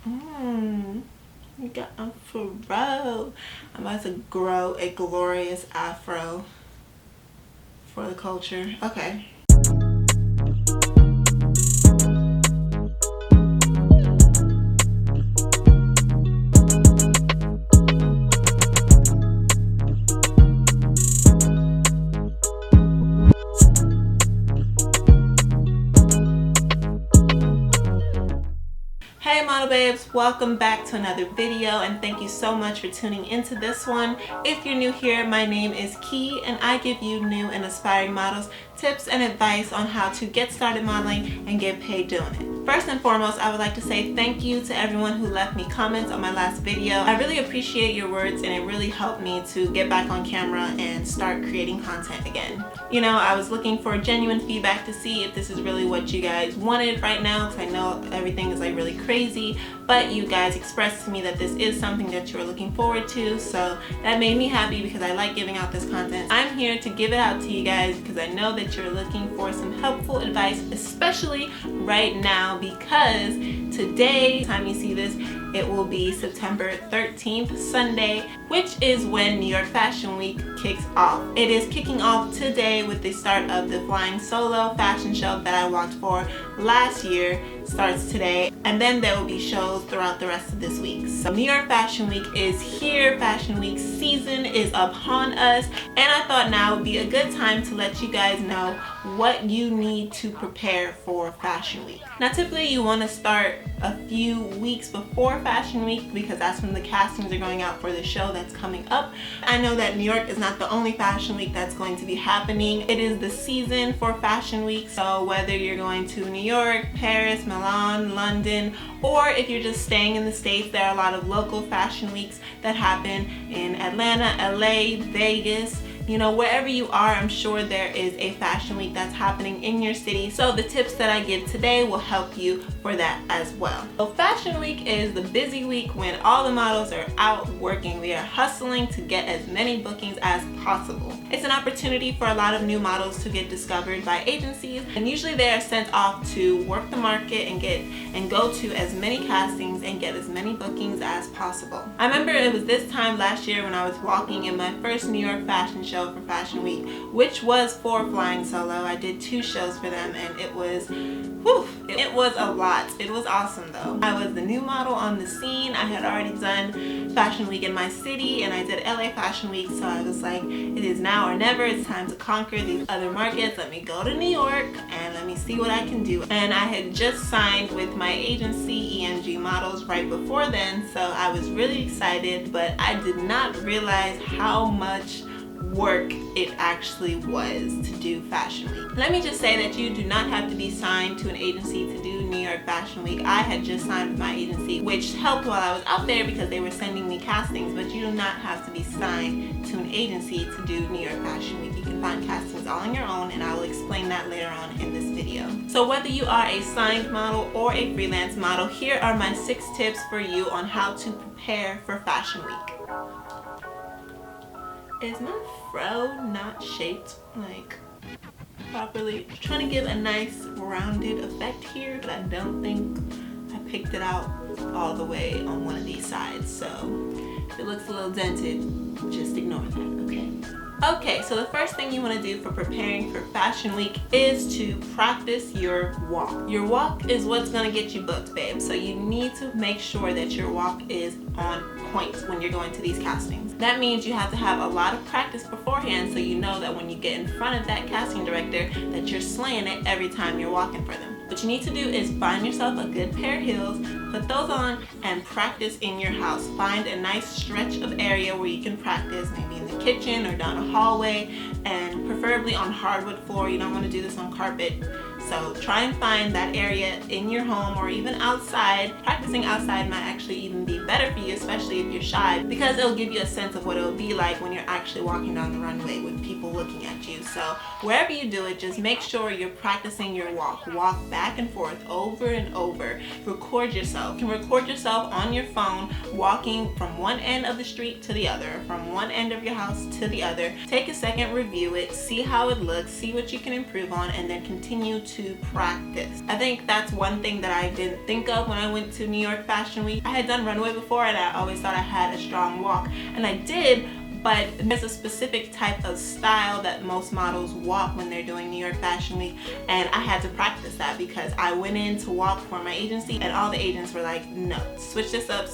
You got a fro. I'm about to grow a glorious afro for the culture. Okay. Hey model babes, welcome back to another video and thank you so much for tuning into this one. If you're new here, my name is Key and I give you new and aspiring models tips and advice on how to get started modeling and get paid doing it. First and foremost, I would like to say thank you to everyone who left me comments on my last video. I really appreciate your words and it really helped me to get back on camera and start creating content again. You know, I was looking for genuine feedback to see if this is really what you guys wanted right now, because I know everything is like really crazy, but you guys expressed to me that this is something that you are looking forward to, so that made me happy because I like giving out this content. I'm here to give it out to you guys because I know that you're looking for some helpful advice, especially right now, because today, time you see this, it will be September 13th, Sunday, which is when New York Fashion Week kicks off. It is kicking off today with the start of the Flying Solo fashion show that I walked for last year. Starts today, and then there will be shows throughout the rest of this week. So New York Fashion Week is here. Fashion Week season is upon us, and I thought now would be a good time to let you guys know what you need to prepare for Fashion Week. Now typically you want to start a few weeks before Fashion Week because that's when the castings are going out for the show that's coming up. I know that New York is not the only Fashion Week that's going to be happening. It is the season for Fashion Week, so whether you're going to New York, Paris, Milan, London, or if you're just staying in the States, there are a lot of local fashion weeks that happen in Atlanta, LA, Vegas. You know, wherever you are, I'm sure there is a fashion week that's happening in your city. So the tips that I give today will help you for that as well. So Fashion Week is the busy week when all the models are out working. We are hustling to get as many bookings as possible. It's an opportunity for a lot of new models to get discovered by agencies, and usually they are sent off to work the market and go to as many castings and get as many bookings as possible. I remember it was this time last year when I was walking in my first New York fashion show for Fashion Week, which was for Flying Solo. I did 2 shows for them and it was, it was a lot. It was awesome though. I was the new model on the scene. I had already done Fashion Week in my city and I did LA Fashion Week, so I was like, it is now or never. It's time to conquer these other markets. Let me go to New York and let me see what I can do. And I had just signed with my agency, EMG Models, right before then, so I was really excited, but I did not realize how much work it actually was to do Fashion Week. Let me just say that you do not have to be signed to an agency to do New York Fashion Week. I had just signed with my agency, which helped while I was out there because they were sending me castings, but you do not have to be signed to an agency to do New York Fashion Week. You can find castings all on your own, and I will explain that later on in this video. So whether you are a signed model or a freelance model, here are my 6 tips for you on how to prepare for Fashion Week. Is my fro not shaped like properly? I'm trying to give a nice rounded effect here, but I don't think I picked it out all the way on one of these sides, so if it looks a little dented, just ignore that, okay? Okay, so the first thing you want to do for preparing for Fashion Week is to practice your walk. Your walk is what's going to get you booked, babe. So you need to make sure that your walk is on point when you're going to these castings. That means you have to have a lot of practice beforehand so you know that when you get in front of that casting director that you're slaying it every time you're walking for them. What you need to do is find yourself a good pair of heels, put those on, and practice in your house. Find a nice stretch of area where you can practice, maybe in the kitchen or down a hallway, and preferably on hardwood floor. You don't want to do this on carpet. So try and find that area in your home or even outside. Practicing outside might actually even be better for you, especially if you're shy, because it'll give you a sense of what it'll be like when you're actually walking down the runway with people looking at you. So wherever you do it, just make sure you're practicing your walk. Walk back and forth over and over. Record yourself. You can record yourself on your phone walking from one end of the street to the other, from one end of your house to the other. Take a second, review it, see how it looks, see what you can improve on, and then continue to to practice. I think that's one thing that I didn't think of when I went to New York Fashion Week. I had done runway before and I always thought I had a strong walk, and I did, but there's a specific type of style that most models walk when they're doing New York Fashion Week, and I had to practice that because I went in to walk for my agency and all the agents were like, no, switch this up,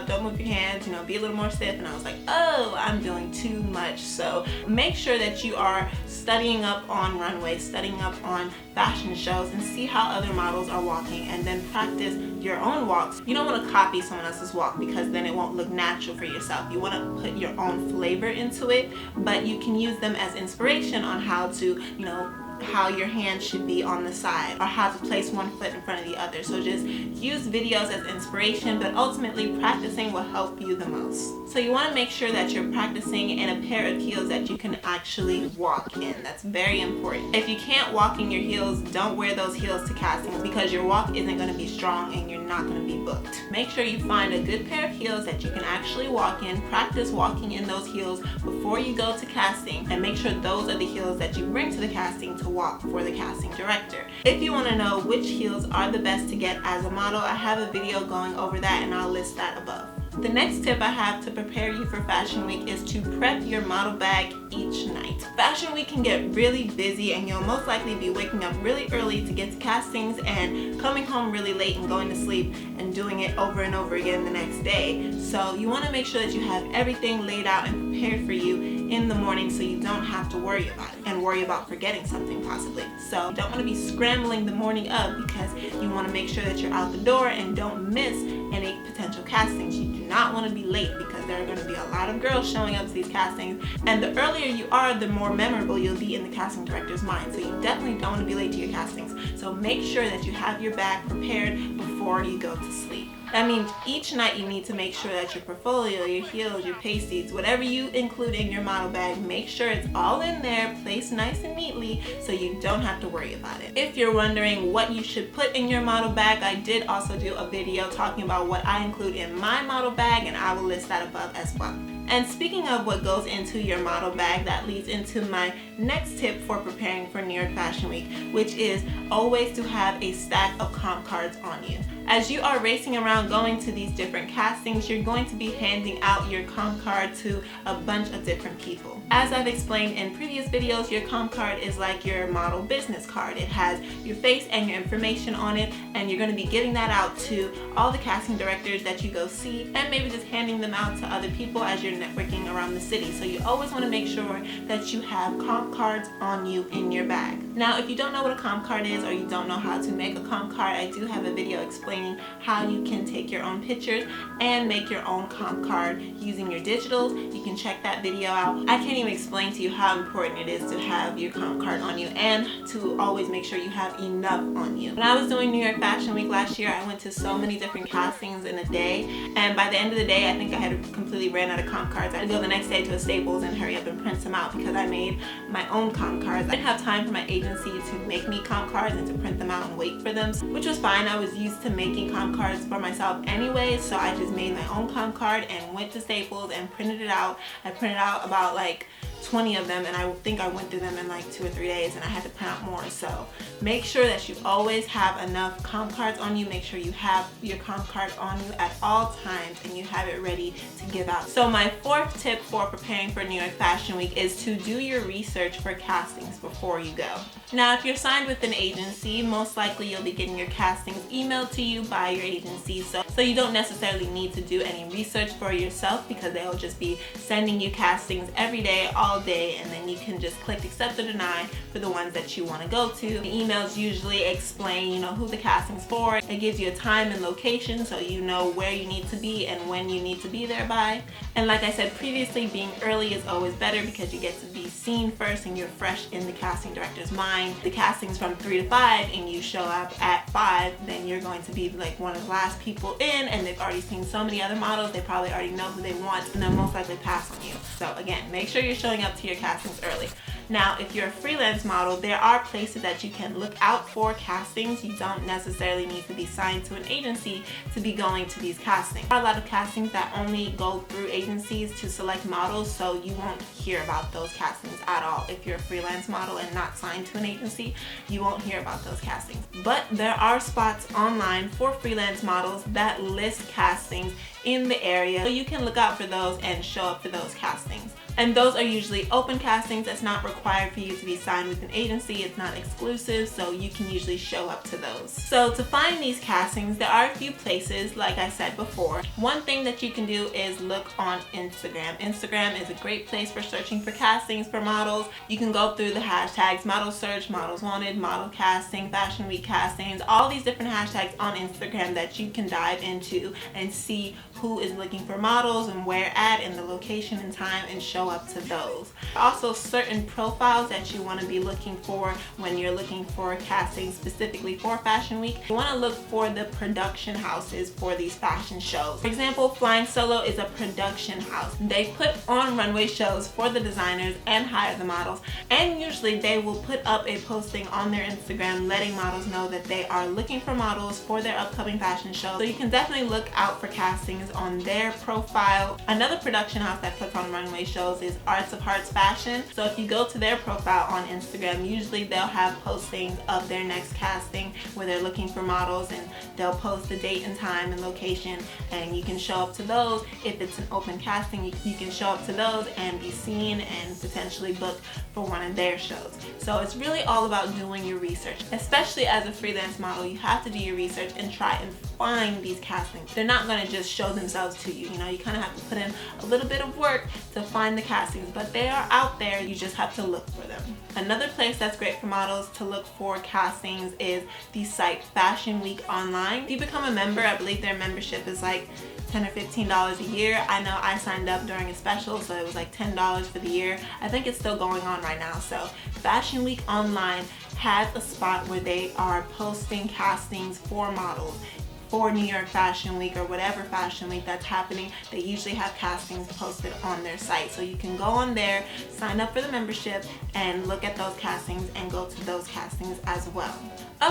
don't move your hands, be a little more stiff. And I was like, oh, I'm doing too much. So make sure that you are studying up on runway, studying up on fashion shows, and see how other models are walking, and then practice your own walks. You don't want to copy someone else's walk because then it won't look natural for yourself. You want to put your own flavor into it, but you can use them as inspiration on how to, how your hand should be on the side, or how to place one foot in front of the other. So just use videos as inspiration, but ultimately practicing will help you the most. So you want to make sure that you're practicing in a pair of heels that you can actually walk in. That's very important. If you can't walk in your heels, don't wear those heels to castings because your walk isn't going to be strong and you're not going to be booked. Make sure you find a good pair of heels that you can actually walk in. Practice walking in those heels before you go to casting, and make sure those are the heels that you bring to the casting to walk for the casting director. If you want to know which heels are the best to get as a model, I have a video going over that and I'll list that above. The next tip I have to prepare you for Fashion Week is to prep your model bag each night. Fashion Week can get really busy and you'll most likely be waking up really early to get to castings and coming home really late and going to sleep and doing it over and over again the next day. So you want to make sure that you have everything laid out and prepared for you in the morning so you don't have to worry about it and worry about forgetting something possibly. So you don't want to be scrambling the morning of because you want to make sure that you're out the door and don't miss any potential castings. You do not want to be late because there are going to be a lot of girls showing up to these castings, and the earlier you are, the more memorable you'll be in the casting director's mind. So you definitely don't want to be late to your castings. So make sure that you have your bag prepared before you go to sleep. That means each night you need to make sure that your portfolio, your heels, your pasties, whatever you include in your model bag, make sure it's all in there, placed nice and neatly so you don't have to worry about it. If you're wondering what you should put in your model bag, I did also do a video talking about what I include in my model bag, and I will list that above as well. And speaking of what goes into your model bag, that leads into my next tip for preparing for New York Fashion Week, which is always to have a stack of comp cards on you. As you are racing around going to these different castings, you're going to be handing out your comp card to a bunch of different people. As I've explained in previous videos, your comp card is like your model business card. It has your face and your information on it, and you're going to be giving that out to all the casting directors that you go see, and maybe just handing them out to other people as you're networking around the city. So you always want to make sure that you have comp cards on you in your bag. Now, if you don't know what a comp card is, or you don't know how to make a comp card, I do have a video explaining how you can take your own pictures and make your own comp card using your digitals. You can check that video out. I can't even explain to you how important it is to have your comp card on you and to always make sure you have enough on you. When I was doing New York Fashion Week last year, I went to so many different castings in a day, and by the end of the day, I think I had completely ran out of comp cards. I had to go the next day to a Staples and hurry up and print some out because I made my own comp cards. I didn't have time for my agency to make me comp cards and to print them out and wait for them, which was fine. I was used to making comp cards for myself anyway, so I just made my own comp card and went to Staples and printed it out. I printed out about like 20 of them, and I think I went through them in like 2 or 3 days, and I had to print out more. So make sure that you always have enough comp cards on you. Make sure you have your comp card on you at all times and you have it ready to give out. So my fourth tip for preparing for New York Fashion Week is to do your research for castings before you go. Now, if you're signed with an agency, most likely you'll be getting your castings emailed to you by your agency, so you don't necessarily need to do any research for yourself because they'll just be sending you castings every day, all day, and then you can just click accept or deny for the ones that you want to go to. The emails usually explain, who the casting's for. It gives you a time and location so you know where you need to be and when you need to be there by. And like I said previously, being early is always better because you get to be seen first and you're fresh in the casting director's mind. The casting's from 3 to 5 and you show up at 5, then you're going to be like one of the last people in, and they've already seen so many other models, they probably already know who they want, and they'll most likely pass on you. So again, make sure you're showing up to your castings early. Now, if you're a freelance model, there are places that you can look out for castings. You don't necessarily need to be signed to an agency to be going to these castings. There are a lot of castings that only go through agencies to select models, so you won't hear about those castings at all. If you're a freelance model and not signed to an agency, you won't hear about those castings. But there are spots online for freelance models that list castings in the area, so you can look out for those and show up for those castings. And those are usually open castings. It's not required for you to be signed with an agency. It's not exclusive, so you can usually show up to those. So to find these castings, there are a few places, like I said before. One thing that you can do is look on Instagram. Instagram is a great place for searching for castings for models. You can go through the hashtags model search, models wanted, model casting, fashion week castings, all these different hashtags on Instagram that you can dive into and see who is looking for models and where at and the location and time, and show up to those. Also, certain profiles that you want to be looking for when you're looking for casting specifically for Fashion Week. You want to look for the production houses for these fashion shows. For example, Flying Solo is a production house. They put on runway shows for the designers and hire the models, and usually they will put up a posting on their Instagram letting models know that they are looking for models for their upcoming fashion show. So you can definitely look out for castings on their profile. Another production house that puts on runway shows is Arts of Hearts Fashion. So if you go to their profile on Instagram, usually they'll have postings of their next casting where they're looking for models, and they'll post the date and time and location, and you can show up to those. If it's an open casting, you can show up to those and be seen and potentially booked for one of their shows. So it's really all about doing your research. Especially as a freelance model, you have to do your research and try and find these castings. They're not going to just show themselves to you. You know, you kind of have to put in a little bit of work to find the castings, but they are out there. You just have to look for them. Another place that's great for models to look for castings is the site Fashion Week Online. If you become a member, I believe their membership is like $10 or $15 a year. I know I signed up during a special, so it was like $10 for the year. I think it's still going on right now. So Fashion Week Online has a spot where they are posting castings for models for New York Fashion Week or whatever fashion week that's happening. They usually have castings posted on their site, so you can go on there, sign up for the membership, and look at those castings and go to those castings as well.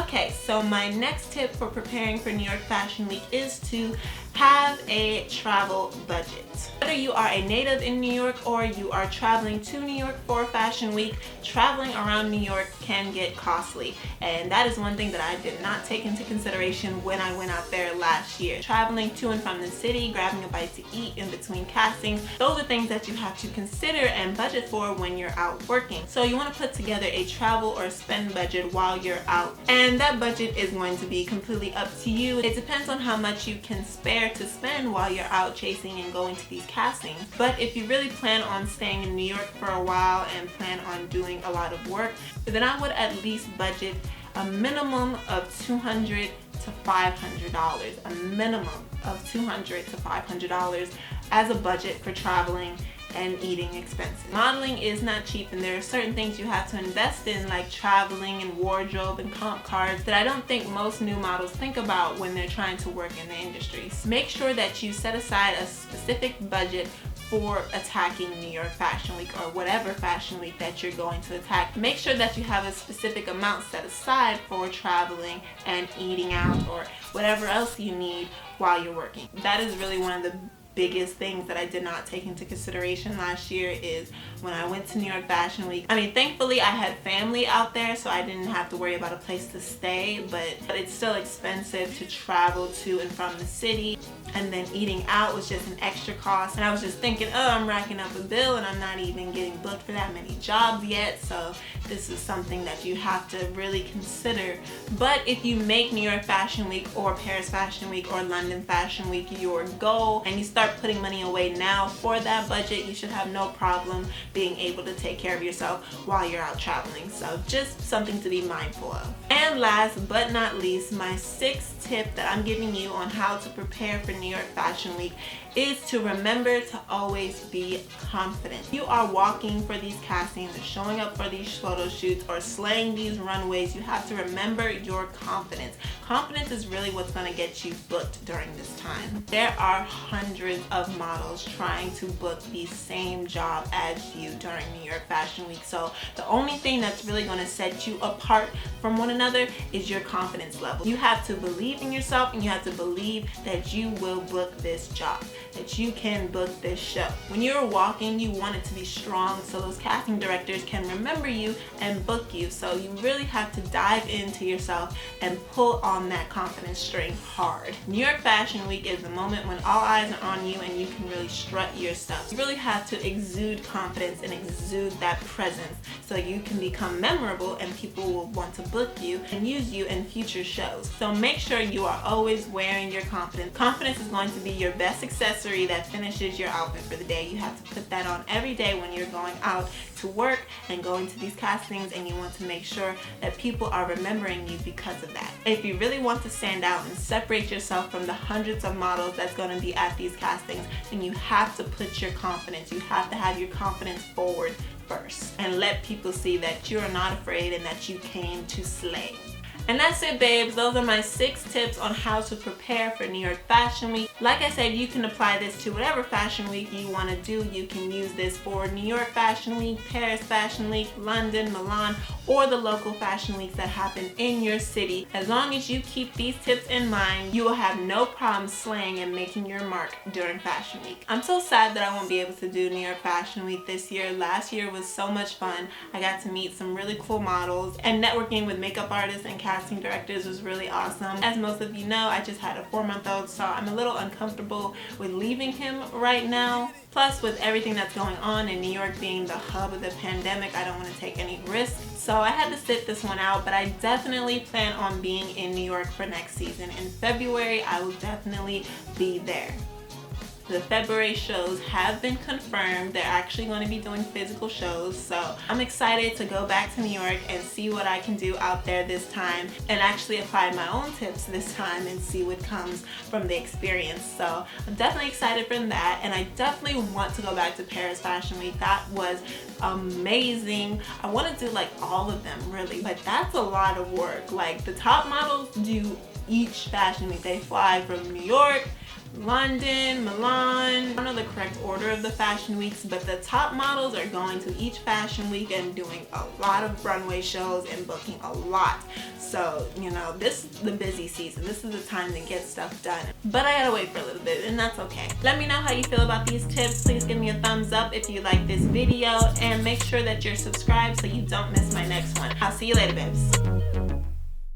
Okay, so my next tip for preparing for New York Fashion Week is to have a travel budget. Whether you are a native in New York or you are traveling to New York for Fashion Week, traveling around New York can get costly, and that is one thing that I did not take into consideration when I went out there last year. Traveling to and from the city, grabbing a bite to eat in between castings, those are things that you have to consider and budget for when you're out working. So you want to put together a travel or spend budget while you're out, and that budget is going to be completely up to you. It depends on how much you can spare to spend while you're out chasing and going to these castings. But if you really plan on staying in New York for a while and plan on doing a lot of work, then I would at least budget a minimum of $200 to $500, a minimum of $200 to $500 as a budget for traveling and eating expenses. Modeling is not cheap, and there are certain things you have to invest in, like traveling and wardrobe and comp cards, that I don't think most new models think about when they're trying to work in the industry. So make sure that you set aside a specific budget for attacking New York Fashion Week or whatever fashion week that you're going to attack. Make sure that you have a specific amount set aside for traveling and eating out or whatever else you need while you're working. That is really one of the biggest things that I did not take into consideration last year is when I went to New York Fashion Week. I mean, thankfully I had family out there, so I didn't have to worry about a place to stay, but it's still expensive to travel to and from the city, and then eating out was just an extra cost. And I was just thinking, oh, I'm racking up a bill and I'm not even getting booked for that many jobs yet, so this is something that you have to really consider. But if you make New York Fashion Week or Paris Fashion Week or London Fashion Week your goal, and you start putting money away now for that budget, you should have no problem being able to take care of yourself while you're out traveling. So just something to be mindful of. And last but not least, my sixth tip that I'm giving you on how to prepare for New York Fashion Week is to remember to always be confident. You are walking for these castings or showing up for these photo shoots or slaying these runways, you have to remember your confidence. Confidence is really what's going to get you booked during this time. There are hundreds hundreds of models trying to book the same job as you during New York Fashion Week. So the only thing that's really going to set you apart from one another is your confidence level. You have to believe in yourself, and you have to believe that you will book this job, that you can book this show. When you're walking, you want it to be strong so those casting directors can remember you and book you. So you really have to dive into yourself and pull on that confidence string hard. New York Fashion Week is the moment when all eyes are on you and you can really strut your stuff. You really have to exude confidence and exude that presence so you can become memorable and people will want to book you and use you in future shows. So make sure you are always wearing your confidence. Confidence is going to be your best accessory that finishes your outfit for the day. You have to put that on every day when you're going out to work and going to these castings, and you want to make sure that people are remembering you because of that. If you really want to stand out and separate yourself from the hundreds of models that's going to be at these castings, then you have to put your confidence, you have to have your confidence forward first and let people see that you're not afraid and that you came to slay. And that's it, babes. Those are my 6 tips on how to prepare for New York Fashion Week. Like I said, you can apply this to whatever fashion week you want to do. You can use this for New York Fashion Week, Paris Fashion Week, London, Milan, or the local fashion weeks that happen in your city. As long as you keep these tips in mind, you will have no problem slaying and making your mark during Fashion Week. I'm so sad that I won't be able to do New York Fashion Week this year. Last year was so much fun. I got to meet some really cool models, and networking with makeup artists and casting directors was really awesome. As most of you know, I just had a 4-month-old, so I'm a little uncomfortable with leaving him right now. Plus, with everything that's going on in New York being the hub of the pandemic, I don't want to take any risks. So I had to sit this one out, but I definitely plan on being in New York for next season. In February, I will definitely be there. The February shows have been confirmed. They're actually going to be doing physical shows, so I'm excited to go back to New York and see what I can do out there this time and actually apply my own tips this time and see what comes from the experience. So I'm definitely excited for that, and I definitely want to go back to Paris Fashion Week. That was amazing. I want to do like all of them really, but that's a lot of work. Like the top models do each fashion week. They fly from New York, London, Milan. I don't know the correct order of the fashion weeks, but the top models are going to each fashion week and doing a lot of runway shows and booking a lot. So, you know, this is the busy season. This is the time to get stuff done. But I gotta wait for a little bit, and that's okay. Let me know how you feel about these tips. Please give me a thumbs up if you like this video, and make sure that you're subscribed so you don't miss my next one. I'll see you later, babes.